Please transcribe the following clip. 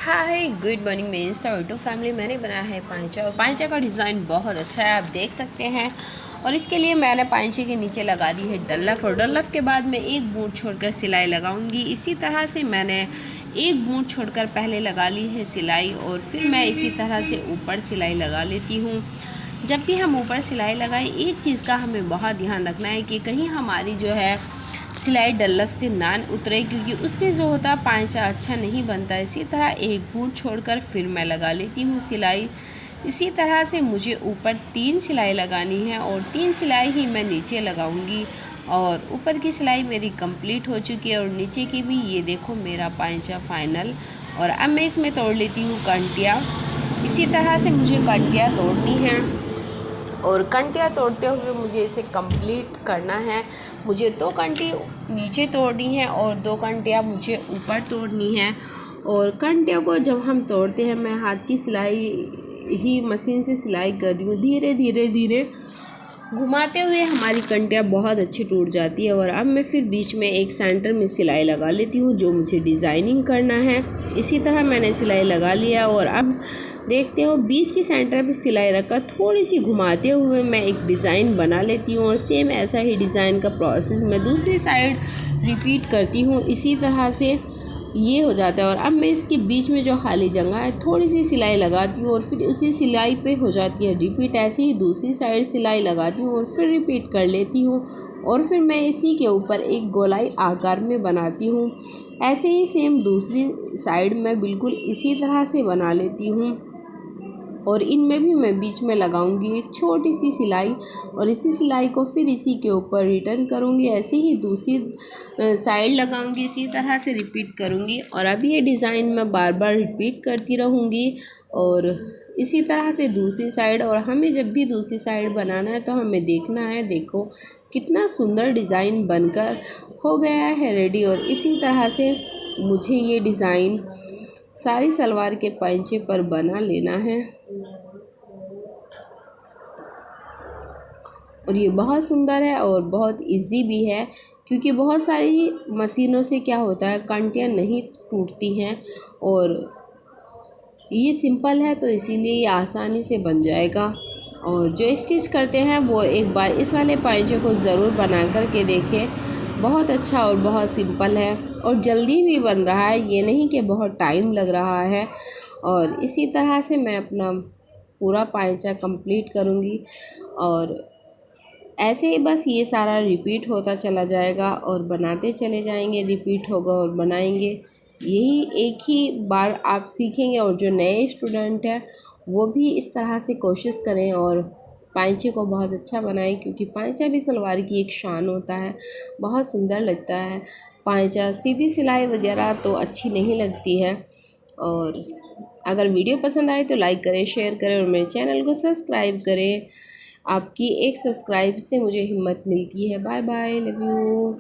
Hi good morning मेरे Insta YouTube family. मैंने बनाया है पांचा और पांचा का डिज़ाइन बहुत अच्छा है, आप देख सकते हैं। और इसके लिए मैंने पांचे के नीचे लगा दी है डल्लफ, और डल्लफ के बाद मैं एक बूँद छोड़कर सिलाई लगाऊंगी। इसी तरह से मैंने एक बूँद छोड़कर पहले लगा ली है सिलाई, और फिर मैं इसी तरह से ऊपर सिलाई लगा लेती हूँ। जब भी हम ऊपर सिलाई लगाएं, एक चीज़ का हमें बहुत ध्यान रखना है कि कहीं हमारी जो है सिलाई डल्लफ से ना उतरे, क्योंकि उससे जो होता है पांचा अच्छा नहीं बनता। इसी तरह एक बूँद छोड़कर फिर मैं लगा लेती हूँ सिलाई। इसी तरह से मुझे ऊपर 3 सिलाई लगानी है और 3 सिलाई ही मैं नीचे लगाऊंगी। और ऊपर की सिलाई मेरी कंप्लीट हो चुकी है और नीचे की भी। ये देखो मेरा पांचा फाइनल। और अब मैं इसमें तोड़ लेती हूँ कंटिया। इसी तरह से मुझे कंटिया तोड़नी है और कंटिया तोड़ते हुए मुझे इसे कंप्लीट करना है। मुझे 2 कंटी नीचे तोड़नी है और 2 कंटियाँ मुझे ऊपर तोड़नी है। और कंटिया को जब हम तोड़ते हैं, मैं हाथ की सिलाई ही मशीन से सिलाई कर रही हूँ। धीरे धीरे धीरे घुमाते हुए हमारी कंटिया बहुत अच्छी टूट जाती है। और अब मैं फिर बीच में एक सेंटर में सिलाई लगा लेती हूँ, जो मुझे डिज़ाइनिंग करना है। इसी तरह मैंने सिलाई लगा लिया और अब देखते हो बीच की सेंटर पे सिलाई रखकर थोड़ी सी घुमाते हुए मैं एक डिज़ाइन बना लेती हूँ। और सेम ऐसा ही डिज़ाइन का प्रोसेस मैं दूसरी साइड रिपीट करती हूँ। इसी तरह से ये हो जाता है। और अब मैं इसके बीच में जो खाली जगह है थोड़ी सी सिलाई लगाती हूँ और फिर उसी सिलाई पे हो जाती है रिपीट। ऐसे ही दूसरी साइड सिलाई लगाती हूँ और फिर रिपीट कर लेती हूँ। और फिर मैं इसी के ऊपर एक गोलाई आकार में बनाती हूँ। ऐसे ही सेम दूसरी साइड मैं बिल्कुल इसी तरह से बना लेती हूँ। और इनमें भी मैं बीच में लगाऊंगी एक छोटी सी सिलाई, और इसी सिलाई को फिर इसी के ऊपर रिटर्न करूंगी। ऐसे ही दूसरी साइड लगाऊंगी, इसी तरह से रिपीट करूंगी। और अब ये डिज़ाइन मैं बार बार रिपीट करती रहूंगी और इसी तरह से दूसरी साइड। और हमें जब भी दूसरी साइड बनाना है तो हमें देखना है, देखो कितना सुंदर डिज़ाइन बनकर हो गया है रेडी। और इसी तरह से मुझे ये डिज़ाइन सारी सलवार के पांचे पर बना लेना है। और ये बहुत सुंदर है और बहुत इजी भी है, क्योंकि बहुत सारी मशीनों से क्या होता है कंटियाँ नहीं टूटती हैं। और ये सिंपल है तो इसीलिए ये आसानी से बन जाएगा। और जो स्टिच करते हैं वो एक बार इस वाले पांचे को ज़रूर बना कर के देखें। बहुत अच्छा और बहुत सिंपल है और जल्दी भी बन रहा है, ये नहीं कि बहुत टाइम लग रहा है। और इसी तरह से मैं अपना पूरा पांचा कंप्लीट करूँगी। और ऐसे ही बस ये सारा रिपीट होता चला जाएगा और बनाते चले जाएंगे, रिपीट होगा और बनाएंगे। यही एक ही बार आप सीखेंगे। और जो नए स्टूडेंट हैं वो भी इस तरह से कोशिश करें और पांचे को बहुत अच्छा बनाएं, क्योंकि पांचा भी सलवार की एक शान होता है, बहुत सुंदर लगता है पांचा। सीधी सिलाई वगैरह तो अच्छी नहीं लगती है। और अगर वीडियो पसंद आए तो लाइक करें, शेयर करें और मेरे चैनल को सब्सक्राइब करें। आपकी एक सब्सक्राइब से मुझे हिम्मत मिलती है। Bye bye, love you.